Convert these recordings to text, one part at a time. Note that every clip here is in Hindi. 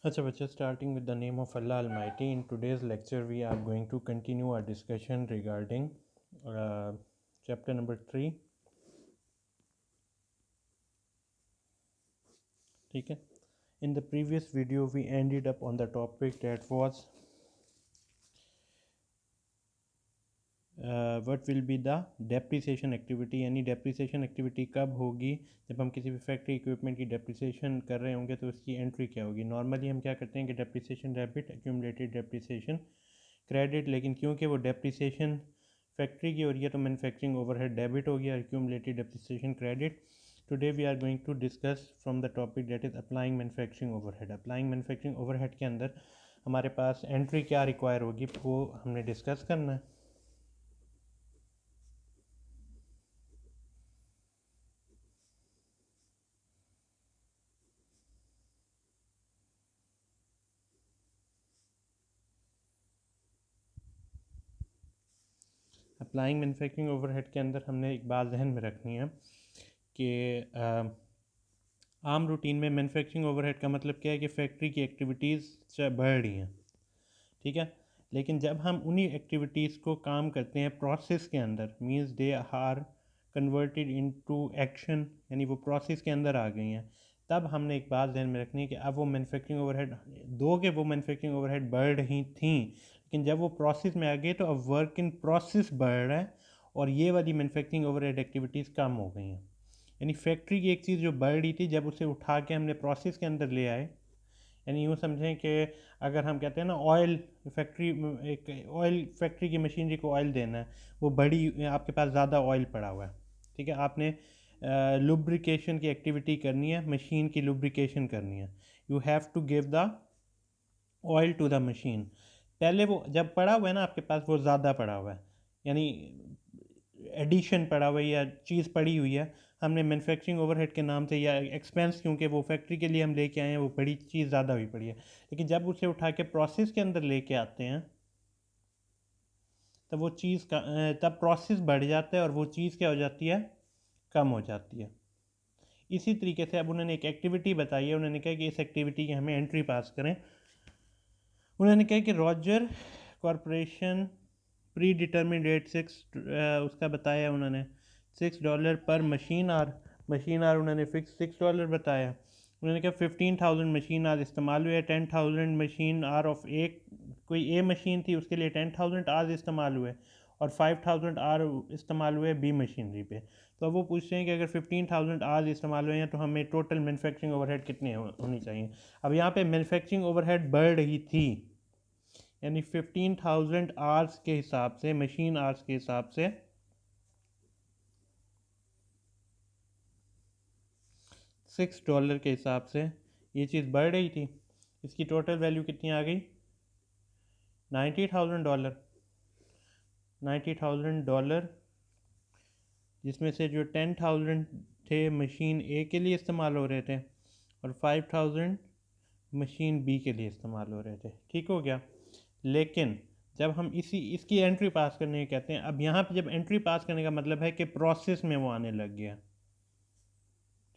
अच्छा बच्चा, starting with the name of Allah Almighty. In today's lecture, we are going to continue our discussion regarding chapter number 3. ठीक है. In the previous video, we ended up on the topic that was what will be the depreciation activity. यानी depreciation activity कब होगी? जब हम किसी भी फैक्ट्री इक्विपमेंट की depreciation कर रहे होंगे तो उसकी एंट्री क्या होगी. नॉर्मली हम क्या करते हैं कि depreciation debit, accumulated depreciation credit. लेकिन क्योंकि वो डेप्रिसिएशन फैक्ट्री की हो रही है तो मैन्युफैक्चरिंग ओवरहेड डेबिट हो गया, accumulated depreciation credit. Today we are going to discuss from the topic that is applying manufacturing overhead. Applying manufacturing overhead के अंदर हमारे पास एंट्री क्या रिक्वायर होगी वो हमने डिस्कस करना है. अप्लाइंग मैन्युफैक्चरिंग ओवरहेड के अंदर हमने एक बात जहन में रखनी है कि आम रूटीन में मैन्युफैक्चरिंग ओवरहेड का मतलब क्या है कि फैक्ट्री की एक्टिविटीज़ बढ़ रही हैं. ठीक है. लेकिन जब हम उन्हीं एक्टिविटीज़ को काम करते हैं प्रोसेस के अंदर, means they are converted into action, यानी वो प्रोसेस के अंदर आ गई हैं, तब हमने एक बात ध्यान में रखनी है कि अब वो मैन्युफैक्चरिंग ओवरहेड दो के वो मैन्युफैक्चरिंग ओवरहेड बढ़ रही थी, लेकिन जब वो प्रोसेस में आ गई तो अब वर्क इन प्रोसेस बढ़ रहा है और ये वाली मैन्युफैक्चरिंग ओवरहेड एक्टिविटीज़ कम हो गई हैं. यानी फैक्ट्री की एक चीज़ जो बढ़ रही थी, जब उसे उठा के हमने प्रोसेस के अंदर ले आए, यानी यूँ समझें कि अगर हम कहते हैं ना ऑयल फैक्ट्री, एक ऑयल फैक्ट्री की मशीनरी को ऑयल देना है, वो बड़ी आपके पास ज़्यादा ऑयल पड़ा हुआ है. ठीक है. आपने लुब्रिकेशन की एक्टिविटी करनी है, मशीन की लुब्रिकेशन करनी है. You have to give the oil to the machine. पहले वो जब पड़ा हुआ है ना आपके पास, वो ज़्यादा पड़ा हुआ है, यानी एडिशन पड़ा हुआ है या चीज़ पड़ी हुई है, हमने मैन्युफैक्चरिंग ओवरहेड के नाम से या एक्सपेंस, क्योंकि वो फैक्ट्री के लिए हम लेके आए हैं, वो बड़ी चीज़ ज़्यादा हुई पड़ी है. लेकिन जब उसे उठा के प्रोसेस के अंदर लेके आते हैं तब वो चीज़ का तब प्रोसेस बढ़ जाता है और वो चीज़ क्या हो जाती है, कम हो जाती है. इसी तरीके से अब उन्होंने एक एक्टिविटी बताई है. उन्होंने कहा कि इस एक्टिविटी की हमें एंट्री पास करें. उन्होंने कहा कि Roger corporation pre determine rate उसका बताया उन्होंने $6 पर मशीन आर उन्होंने फिक्स $6 बताया. उन्होंने कहा 15,000 मशीन आर इस्तेमाल हुए. 10,000 मशीन आर ऑफ एक कोई ए मशीन थी, उसके लिए 10,000 आर्स इस्तेमाल हुए और 5,000 आर इस्तेमाल हुए बी मशीनरी पे. तो अब वो पूछते हैं कि अगर 15,000 आर्स इस्तेमाल हुए हैं तो हमें टोटल मैन्युफैक्चरिंग ओवरहेड कितनी होनी चाहिए. अब यहाँ पे मैन्युफैक्चरिंग ओवरहेड बढ़ रही थी, यानी 15,000 आवर्स के हिसाब से, मशीन आवर्स के हिसाब से $6 के हिसाब से ये चीज़ बढ़ रही थी. इसकी टोटल वैल्यू कितनी आ गई, $90,000. $90,000 जिसमें से जो 10,000 थे मशीन ए के लिए इस्तेमाल हो रहे थे और 5,000 मशीन बी के लिए इस्तेमाल हो रहे थे. ठीक हो गया. लेकिन जब हम इसकी एंट्री पास करने के कहते हैं, अब यहाँ पे जब एंट्री पास करने का मतलब है कि प्रोसेस में वो आने लग गया.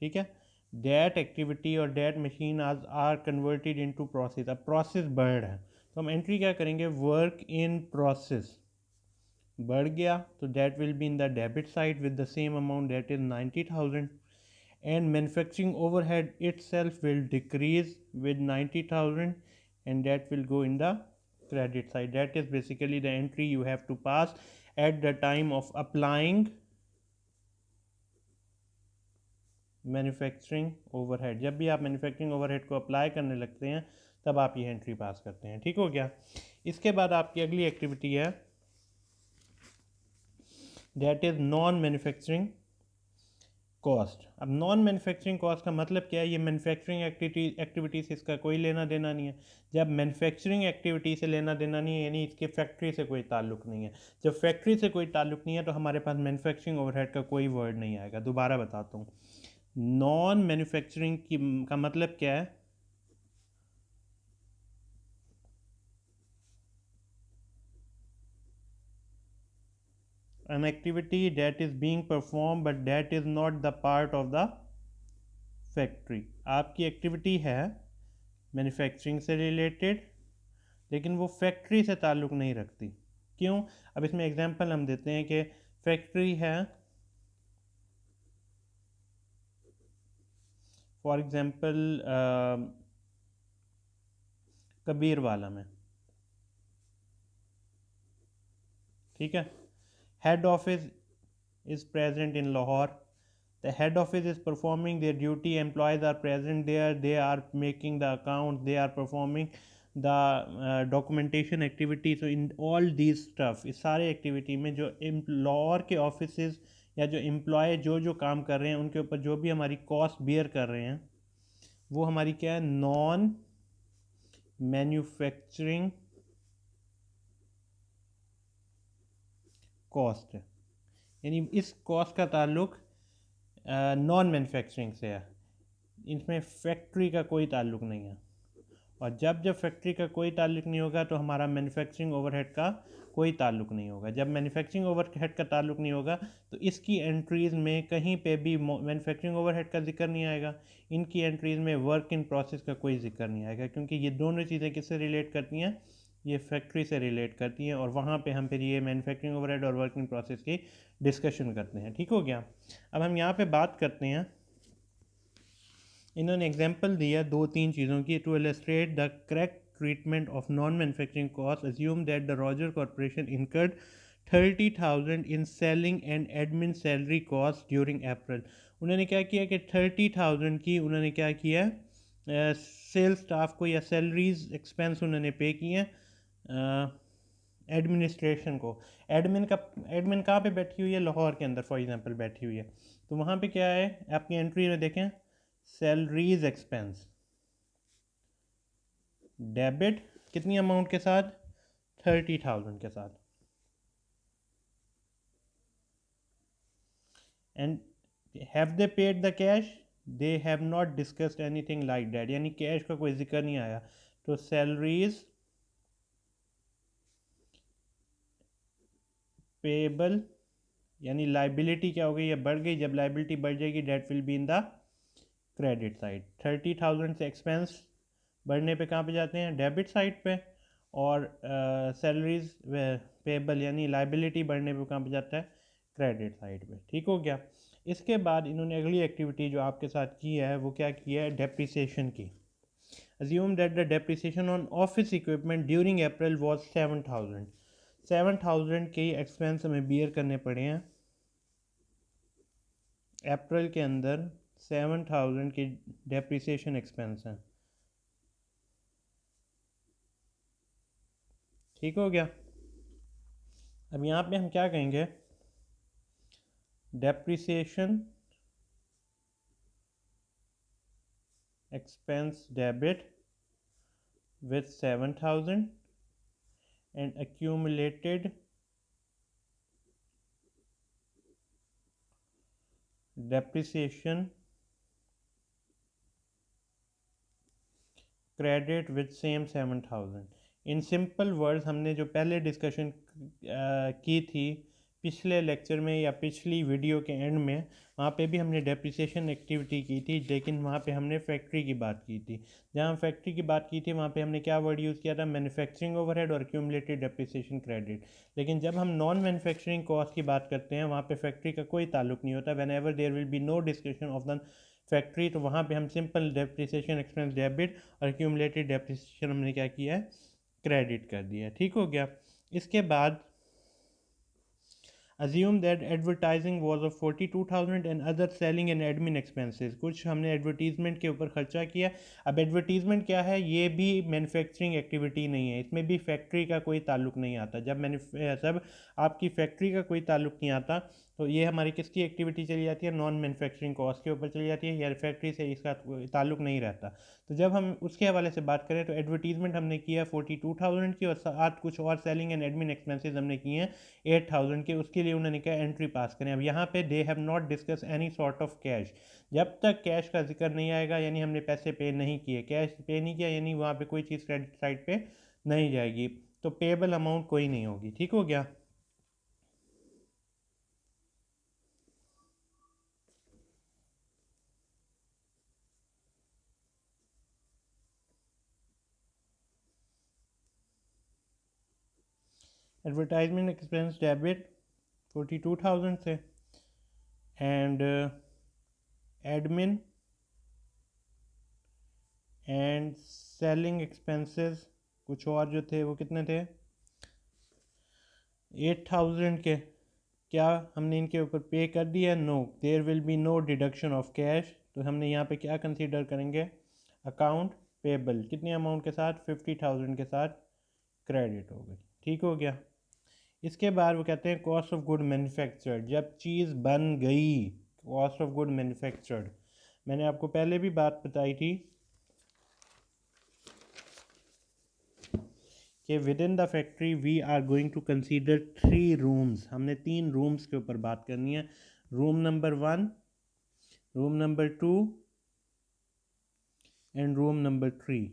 ठीक है. दैट एक्टिविटी और that machine are converted into process. अब प्रोसेस बढ़ रहा है तो हम एंट्री क्या करेंगे, वर्क इन प्रोसेस बढ़ गया तो that will be in the debit side with the same amount, that is 90,000. and manufacturing overhead itself will decrease with 90,000 and that will go in the credit side. That is basically the entry you have to pass at the time of applying manufacturing overhead. जब भी आप मैन्युफैक्चरिंग ओवरहेड को अप्लाई करने लगते हैं तब आप ये एंट्री पास करते हैं. ठीक हो गया. इसके बाद आपकी अगली एक्टिविटी है that is non manufacturing cost. अब नॉन मैन्युफैक्चरिंग कॉस्ट का मतलब क्या है, ये मैन्युफैक्चरिंग एक्टिविटी से इसका कोई लेना देना नहीं है. जब मैन्युफैक्चरिंग एक्टिविटी से लेना देना नहीं है, यानी इसके फैक्ट्री से कोई ताल्लुक नहीं है. जब फैक्ट्री से कोई ताल्लुक नहीं है तो हमारे पास मैन्युफैक्चरिंग ओवरहेड का कोई वर्ड नहीं आएगा. दोबारा बताता हूँ, नॉन मैन्युफैक्चरिंग की का मतलब क्या है, an activity that is being performed but that is not the part of the factory. आपकी एक्टिविटी है मैन्युफैक्चरिंग से रिलेटेड, लेकिन वो फैक्ट्री से ताल्लुक़ नहीं रखती। क्यों? अब इसमें एग्जांपल हम देते हैं कि फैक्ट्री है, फॉर एग्जांपल कबीरवाला में, ठीक है। Head office is present in Lahore, the head office is performing their duty, employees are present there, they are making the account, they are performing the documentation activity. So in all these stuff, इस सारे एक्टिविटी में जो लाहौर के ऑफिस या जो एम्प्लॉय जो जो काम कर रहे हैं उनके ऊपर जो भी हमारी कॉस्ट बियर कर रहे हैं वो हमारी क्या है, नॉन मैन्युफैक्चरिंग कॉस्ट है। यानी इस कॉस्ट का ताल्लुक नॉन मैन्युफैक्चरिंग से है, इसमें फैक्ट्री का कोई ताल्लुक नहीं है। और जब जब फैक्ट्री का कोई ताल्लुक नहीं होगा तो हमारा मैन्युफैक्चरिंग ओवरहेड का कोई ताल्लुक नहीं होगा। जब मैन्युफैक्चरिंग ओवरहेड का ताल्लुक नहीं होगा तो इसकी एंट्रीज़ में कहीं पे भी मैन्युफैक्चरिंग ओवरहेड का जिक्र नहीं आएगा, इनकी एंट्रीज़ में वर्क इन प्रोसेस का कोई जिक्र नहीं आएगा, क्योंकि ये दोनों चीज़ें किससे रिलेट करती हैं, ये फैक्ट्री से रिलेट करती हैं। और वहाँ पे हम फिर ये मैन्युफैक्चरिंग ओवरहेड और वर्क इन प्रोसेस की डिस्कशन करते हैं। ठीक हो गया। अब हम यहाँ पे बात करते हैं, इन्होंने एग्जांपल दिया दो तीन चीज़ों की, to illustrate the correct treatment of non manufacturing cost assume that the Roger corporation incurred 30,000 in selling and admin salary cost during April. उन्होंने क्या किया कि 30,000 की उन्होंने क्या किया, सेल्स स्टाफ को या सैलरीज एक्सपेंस उन्होंने पे किए हैं एडमिनिस्ट्रेशन को। एडमिन कहाँ पे बैठी हुई है, लाहौर के अंदर फॉर एग्जांपल बैठी हुई है। तो वहाँ पे क्या है, आपकी एंट्री में देखें, सैलरीज एक्सपेंस डेबिट कितनी अमाउंट के साथ, 30,000 के साथ। And have they paid the cash, they have not discussed anything like that, यानी कैश का कोई जिक्र नहीं आया। तो सैलरीज पेबल, यानी लाइबिलिटी क्या हो गई, ये बढ़ गई। जब लाइबिलिटी बढ़ जाएगी that will be in the credit side. 30,000 से एक्सपेंस बढ़ने पे कहाँ पे जाते हैं, डेबिट साइड पे। और सैलरीज पेबल यानी लाइबिलिटी बढ़ने पे कहाँ पे जाता है, क्रेडिट साइड पे। ठीक हो गया। इसके बाद इन्होंने अगली एक्टिविटी जो आपके साथ की है वो क्या की है, डेप्रिसिएशन की। Assume that the depreciation on office equipment during April was 7,000। 7,000 के एक्सपेंस हमें बियर करने पड़े हैं अप्रैल के अंदर, 7,000 की डेप्रिसिएशन एक्सपेंस हैं। ठीक हो गया। अब यहाँ पे हम क्या कहेंगे, depreciation expense debit with 7,000 and accumulated depreciation credit with same 7,000। In simple words हमने जो पहले डिस्कशन की थी पिछले लेक्चर में या पिछली वीडियो के एंड में, वहाँ पे भी हमने डेप्रिसिएशन एक्टिविटी की थी, लेकिन वहाँ पे हमने फैक्ट्री की बात की थी। जहाँ फैक्ट्री की बात की थी वहाँ पे हमने क्या वर्ड यूज़ किया था, मैन्युफैक्चरिंग ओवरहेड और एक्यूमुलेटेड डेप्रिसिएशन क्रेडिट। लेकिन जब हम नॉन मैन्युफैक्चरिंग कॉस्ट की बात करते हैं वहाँ पे फैक्ट्री का कोई ताल्लुक नहीं होता। Whenever there will be no discussion of the factory, तो वहाँ पे हम सिंपल डेप्रिसिएशन एक्सपेंस डेबिट और एक्यूमुलेटेड डेप्रिसिएशन हमने क्या किया है, क्रेडिट कर दिया। ठीक हो गया। इसके बाद assume that advertising was of 42,000 and other selling and admin expenses. कुछ हमने एडवर्टीजमेंट के ऊपर खर्चा किया। अब एडवर्टीजमेंट क्या है, ये भी मैन्युफैक्चरिंग एक्टिविटी नहीं है, इसमें भी फैक्ट्री का कोई ताल्लुक नहीं आता। जब आपकी फैक्ट्री का कोई ताल्लुक नहीं आता तो ये हमारी किसकी एक्टिविटी चली जाती है, नॉन मैन्युफैक्चरिंग कॉस्ट के ऊपर चली जाती है, या फैक्ट्री से इसका ताल्लुक नहीं रहता। तो जब हम उसके हवाले से बात करें तो एडवर्टीजमेंट हमने किया 42,000 की, और साथ कुछ और सेलिंग एंड एडमिन एक्सपेंसेस हमने किए हैं 8,000 के। उसके लिए उन्होंने क्या एंट्री पास करें। अब यहाँ पे they have not discuss any sort of cash. जब तक कैश का जिक्र नहीं आएगा यानी हमने पैसे पे नहीं किए, कैश पे नहीं किया यानी वहाँ पे कोई चीज़ क्रेडिट साइड पे नहीं जाएगी, तो पेबल अमाउंट कोई नहीं होगी। ठीक हो गया। एडवर्टाइजमेंट एक्सपेंस डेबिट 42,000 से, and admin and selling expenses कुछ और जो थे वो कितने थे, 8,000 के। क्या हमने इनके ऊपर पे कर दिया? No, there will be no deduction of cash. तो हमने यहाँ पे क्या कंसीडर करेंगे? अकाउंट पेबल कितनी अमाउंट के साथ? 50,000 के साथ क्रेडिट हो गई। ठीक हो गया। इसके बाद वो कहते हैं कॉस्ट ऑफ गुड मैन्युफैक्चर्ड, जब चीज़ बन गई, कॉस्ट ऑफ गुड मैन्युफैक्चर्ड। मैंने आपको पहले भी बात बताई थी कि within the factory we are going to consider 3 rooms. हमने 3 रूम्स के ऊपर बात करनी है। Room number 1, room number 2 and room number 3।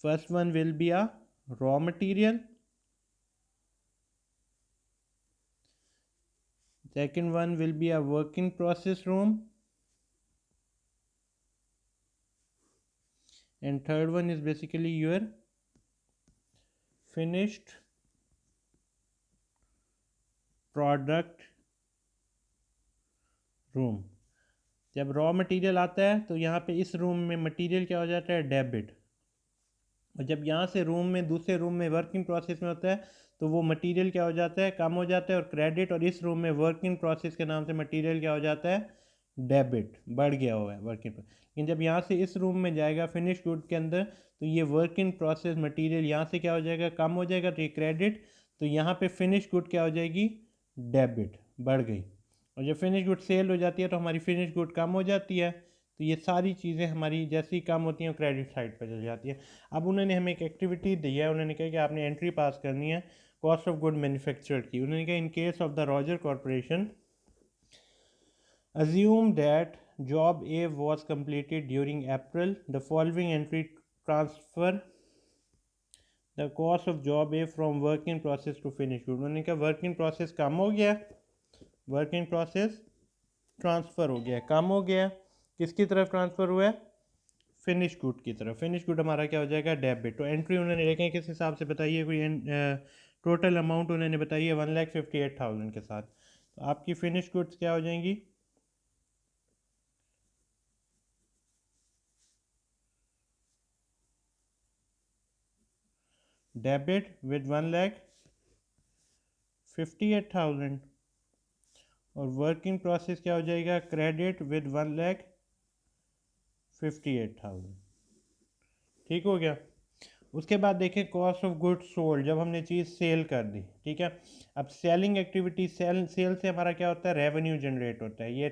First one will be a raw material, second one will be a work in process room, and third one is basically your finished product room। जब रॉ मटेरियल आता है तो यहाँ पे इस रूम में मटेरियल क्या हो जाता है? डेबिट। और जब यहाँ से रूम में दूसरे रूम में वर्किंग प्रोसेस में होता है तो वो मटेरियल क्या हो जाता है? कम हो जाता है और क्रेडिट। और इस रूम में वर्किंग प्रोसेस के नाम से मटेरियल क्या हो जाता है? डेबिट, बढ़ गया हुआ है वर्किंग। लेकिन जब यहाँ से इस रूम में जाएगा फिनिश गुड के अंदर तो ये वर्किंग प्रोसेस मटेरियल यहाँ से क्या हो जाएगा? कम हो जाएगा, तो ये क्रेडिट। तो यहाँ पे फिनिश गुड क्या हो जाएगी? डेबिट, बढ़ गई। और जब फिनिश गुड सेल हो जाती है तो हमारी फिनिश गुड कम हो जाती है। तो ये सारी चीज़ें हमारी जैसे ही कम होती हैं क्रेडिट साइड पर चल जाती है। अब उन्होंने हमें एक एक्टिविटी दी है, उन्होंने कहा कि आपने एंट्री पास करनी है कॉस्ट ऑफ गुड मैन्युफैक्चर्ड की। उन्होंने कहा in case of the Roger corporation assume that job A was completed during April. The following entry transfer the cost of job A from work in process to finish good। उन्होंने कहा वर्क इन प्रोसेस कम हो गया, वर्क इन प्रोसेस ट्रांसफ़र हो गया, कम हो गया। किसकी तरफ ट्रांसफ़र हुआ है? फिनिश गुड की तरफ। फिनिश गुड हमारा क्या हो जाएगा? डेबिट। तो एंट्री उन्होंने देखें किस हिसाब से बताइए, कोई टोटल अमाउंट उन्होंने बताई है 1,58,000 के साथ। तो आपकी फिनिश गुड्स क्या हो जाएंगी? डेबिट विद 1,58,000 और वर्किंग प्रोसेस क्या हो जाएगा? Credit with 1,58,000। ठीक हो गया। उसके बाद देखें कॉस्ट ऑफ गुड्स सोल्ड, जब हमने चीज़ सेल कर दी। ठीक है। अब सेलिंग एक्टिविटी, सेल से हमारा क्या होता है? रेवेन्यू जनरेट होता है। ये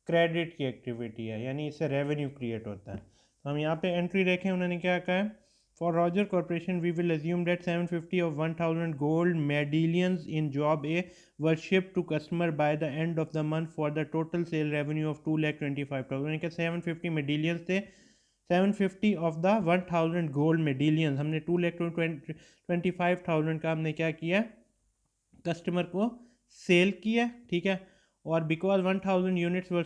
क्रेडिट की एक्टिविटी है, यानी इससे रेवेन्यू क्रिएट होता है। तो हम यहाँ पे एंट्री देखें, उन्होंने क्या कहा है? For Roger Corporation, we will assume that 750 of 1,000 gold medallions in Job A were shipped to customer by the end of the month for the total sale revenue of 2,25,000। यानी कि 750 medallions थे। 750 ऑफ द 1,000 गोल्ड मेडलियंस, हमने 2,25,000 का हमने क्या किया? कस्टमर को सेल किया। ठीक है। और because 1,000 units were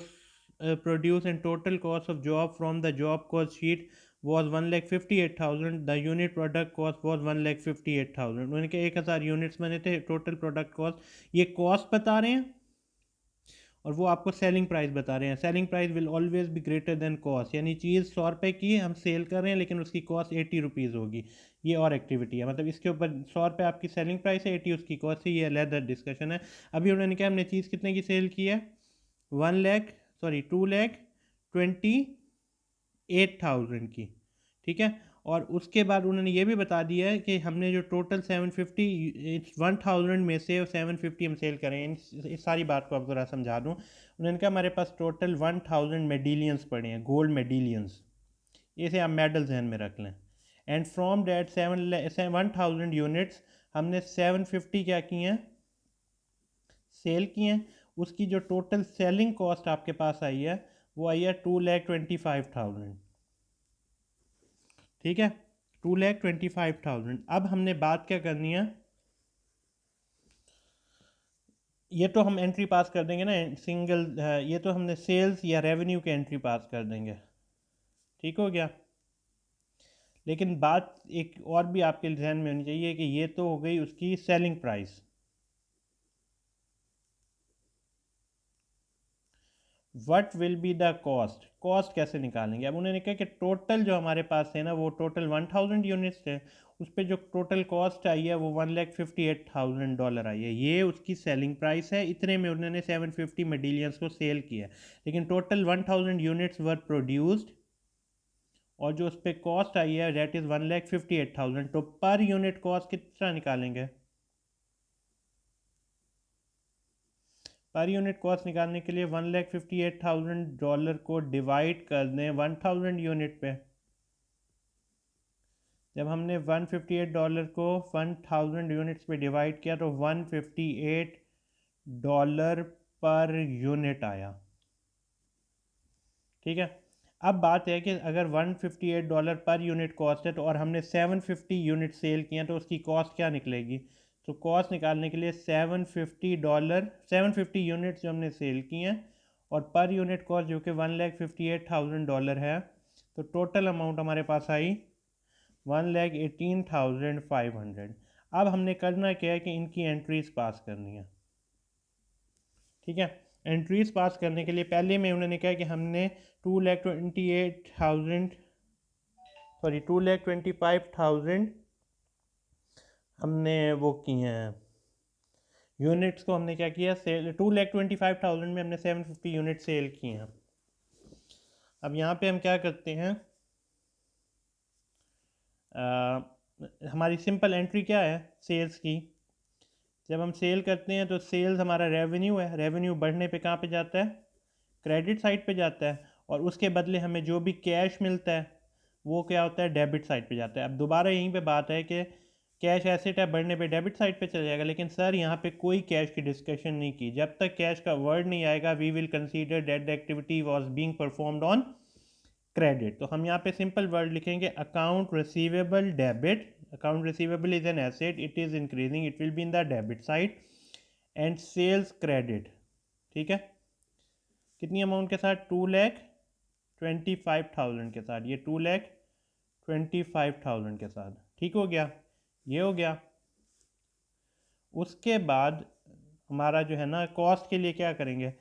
produce and total cost of job from the job cost sheet was 1,58,000, the unit product cost was 1,58,000। उन्होंने कहा 1,000 यूनिट्स बने थे, टोटल प्रोडक्ट कॉस्ट ये कॉस्ट बता रहे हैं और वो आपको सेलिंग प्राइस बता रहे हैं। Selling price will always be greater than cost, यानी चीज़ 100 रुपये की हम सेल कर रहे हैं लेकिन उसकी कॉस्ट 80 रुपीज़ होगी। ये और एक्टिविटी है, मतलब इसके ऊपर 100 रुपये आपकी सेलिंग प्राइस है, 80 उसकी कॉस्ट है। ये अलग डिस्कशन है। अभी उन्होंने क्या, हमने चीज़ कितने की सेल की है? 2,28,000 की। ठीक है। और उसके बाद उन्होंने ये भी बता दिया है कि हमने जो टोटल 1,000 में से 750 हम सेल करें। इस सारी बात को आप ज़रा समझा दूँ। उन्होंने कहा हमारे पास टोटल 1,000 मेडलियंस पड़े हैं, गोल्ड मेडलियंस। इसे आप मेडल जहन में रख लें। एंड फ्रॉम डैट 1,000 यूनिट्स हमने 750 क्या किए हैं? सेल किए हैं। उसकी जो टोटल सेलिंग कॉस्ट आपके पास आई है वो आई है 2,25,000। ठीक है, 2,25,000। अब हमने बात क्या करनी है? ये तो हम एंट्री पास कर देंगे ना सिंगल, ये तो हमने सेल्स या रेवेन्यू के एंट्री पास कर देंगे। ठीक हो गया। लेकिन बात एक और भी आपके ध्यान में होनी चाहिए कि ये तो हो गई उसकी selling price. What will be the cost, cost कैसे निकालेंगे? अब उन्होंने कहा कि टोटल जो हमारे पास है ना वो टोटल 1000 यूनिट्स है, उस पर जो टोटल कॉस्ट आई है वो $1,58,000 आई है, ये उसकी सेलिंग प्राइस है। इतने में उन्होंने 750 मेडिलियंस को सेल किया, लेकिन टोटल 1000 यूनिट्स वर प्रोड्यूस्ड, और जो उस पर कॉस्ट आई है दैट इज़ 1,58,000। तो पर यूनिट कॉस्ट कितना निकालेंगे? पर यूनिट कॉस्ट निकालने के लिए $1,58,000 को डिवाइड कर दें 1000 यूनिट पे। जब हमने $158 को 1000 यूनिट्स पे डिवाइड किया तो $158 पर यूनिट आया। ठीक है, अब बात है कि अगर $158 पर यूनिट कॉस्ट है तो और हमने 750 यूनिट सेल किए तो उसकी कॉस्ट क्या निकलेगी? तो कॉस्ट निकालने के लिए $750, 750 यूनिट्स जो हमने सेल किए हैं और पर यूनिट कॉस्ट जो कि $1,58,000 है, तो टोटल अमाउंट हमारे पास आई 1,18,500। अब हमने करना क्या है कि इनकी एंट्रीज पास करनी है। ठीक है, एंट्रीज पास करने के लिए पहले में उन्होंने कहा कि हमने 2,25,000 हमने वो किए हैं यूनिट्स को, हमने क्या किया सेल, 2,25,000 में हमने 750 यूनिट सेल किए हैं। अब यहाँ पे हम क्या करते हैं, हमारी सिंपल एंट्री क्या है सेल्स की? जब हम सेल करते हैं तो सेल्स हमारा रेवेन्यू है, रेवेन्यू बढ़ने पे कहाँ पे जाता है? क्रेडिट साइड पे जाता है, और उसके बदले हमें जो भी कैश मिलता है वो क्या होता है? डेबिट साइड पे जाता है। अब दोबारा यहीं पे बात है कि कैश एसेट है, बढ़ने पे डेबिट साइड पे चला जाएगा, लेकिन सर यहाँ पे कोई कैश की डिस्कशन नहीं की। जब तक कैश का वर्ड नहीं आएगा we will consider that the activity was being performed on credit. तो हम यहाँ पे सिंपल वर्ड लिखेंगे account receivable debit. Account receivable is an asset, it is increasing, it will be in the debit side, and sales credit. ठीक है, कितनी अमाउंट के साथ? 2,25,000 के साथ, ये 2,25,000 के साथ। ठीक हो गया, ये हो गया। उसके बाद हमारा जो है ना कॉस्ट के लिए क्या करेंगे?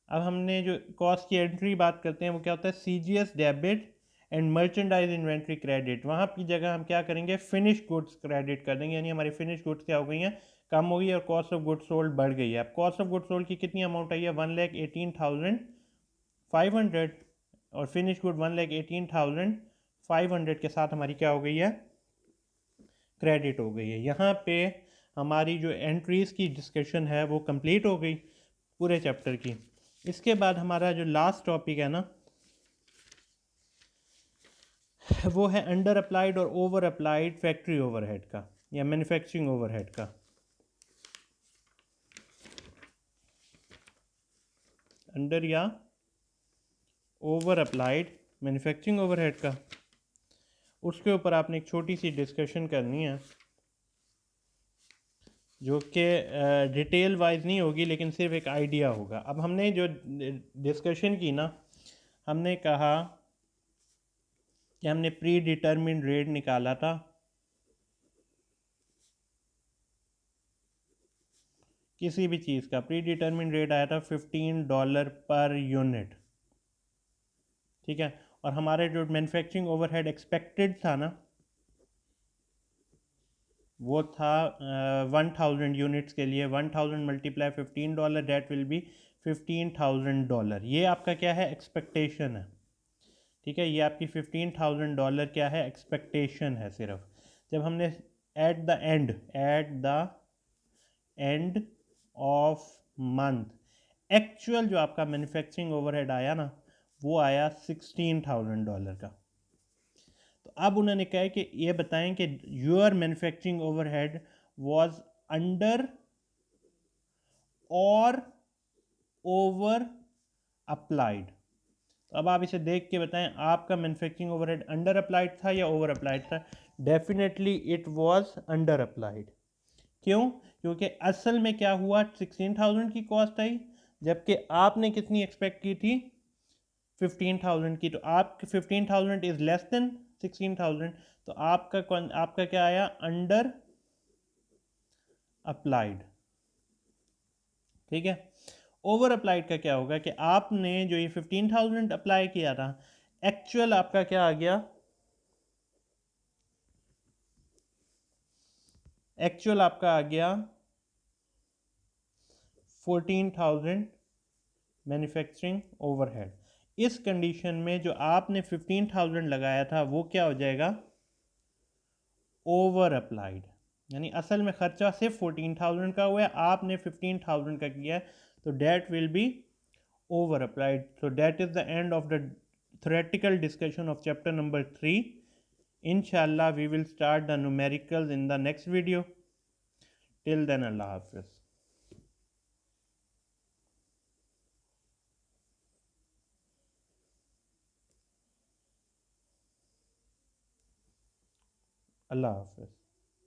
अब हमने जो कॉस्ट की एंट्री बात करते हैं वो क्या होता है? CGS debit and merchandise inventory credit. वहाँ की जगह हम क्या करेंगे? फिनिश गुड्स क्रेडिट कर देंगे, यानी हमारी फिनिश गुड्स क्या हो गई हैं? कम हो गई है, और कॉस्ट ऑफ गुड्स सोल्ड बढ़ गई है। अब कॉस्ट ऑफ गुड्स सोल्ड की कितनी अमाउंट आई है? 1,18,500, और फिनिश गुड 1,18,500 के साथ हमारी क्या हो गई है? क्रेडिट हो गई है। यहाँ पे हमारी जो एंट्रीज़ की डिस्कशन है वो कंप्लीट हो गई पूरे चैप्टर की। इसके बाद हमारा जो लास्ट टॉपिक है ना वो है अंडर अप्लाइड और ओवर अप्लाइड फैक्ट्री ओवरहेड का या मैन्युफैक्चरिंग ओवरहेड का। अंडर या ओवर अप्लाइड मैन्युफैक्चरिंग ओवरहेड का, उसके ऊपर आपने एक छोटी सी डिस्कशन करनी है जो कि डिटेल वाइज नहीं होगी लेकिन सिर्फ एक आइडिया होगा। अब हमने जो डिस्कशन की ना, हमने कहा कि हमने प्री डिटर्मिन्ड रेट निकाला था, किसी भी चीज़ का प्री डिटर्मिन्ड रेट आया था $15 पर यूनिट। ठीक है, और हमारे जो मैन्युफैक्चरिंग ओवरहेड एक्सपेक्टेड था ना वो था 1000 यूनिट्स के लिए 1000 मल्टीप्लाई $15 दैट विल बी $15,000। ये आपका क्या है? एक्सपेक्टेशन है। ठीक है, ये आपकी $15,000 क्या है? एक्सपेक्टेशन है सिर्फ। जब हमने at the end of month actual जो आपका मैन्युफैक्चरिंग ओवरहेड आया ना वो आया $16,000 का। तो अब उन्होंने कहा है कि ये बताएं कि your manufacturing overhead was under और ओवर अप्लाइड। तो अब आप इसे देख के बताएं आपका मैन्युफैक्चरिंग ओवरहेड अंडर अप्लाइड था या ओवर अप्लाइड था? Definitely it was under applied. क्यों? क्योंकि असल में क्या हुआ, 16,000 की कॉस्ट आई जबकि आपने कितनी एक्सपेक्ट की थी? 15,000 की। तो आप 15,000 इज लेस देन 16,000, तो आपका क्या आया, अंडर अप्लाइड। ठीक है। ओवर अप्लाइड का क्या होगा कि आपने जो ये 15,000 अप्लाई किया था, एक्चुअल आपका क्या आ गया, एक्चुअल आपका आ गया 14,000 मैन्युफैक्चरिंग ओवरहेड। इस कंडीशन में जो आपने 15,000 लगाया था वो क्या हो जाएगा, ओवर अप्लाइड। यानी असल में खर्चा सिर्फ 14,000 का हुआ है, आपने 15,000 का किया है, तो that will be over applied. So that is the end of the theoretical discussion of chapter number 3. Inshallah we will start the numericals in the next video. Till then, Allah Hafiz. Allah Hafiz.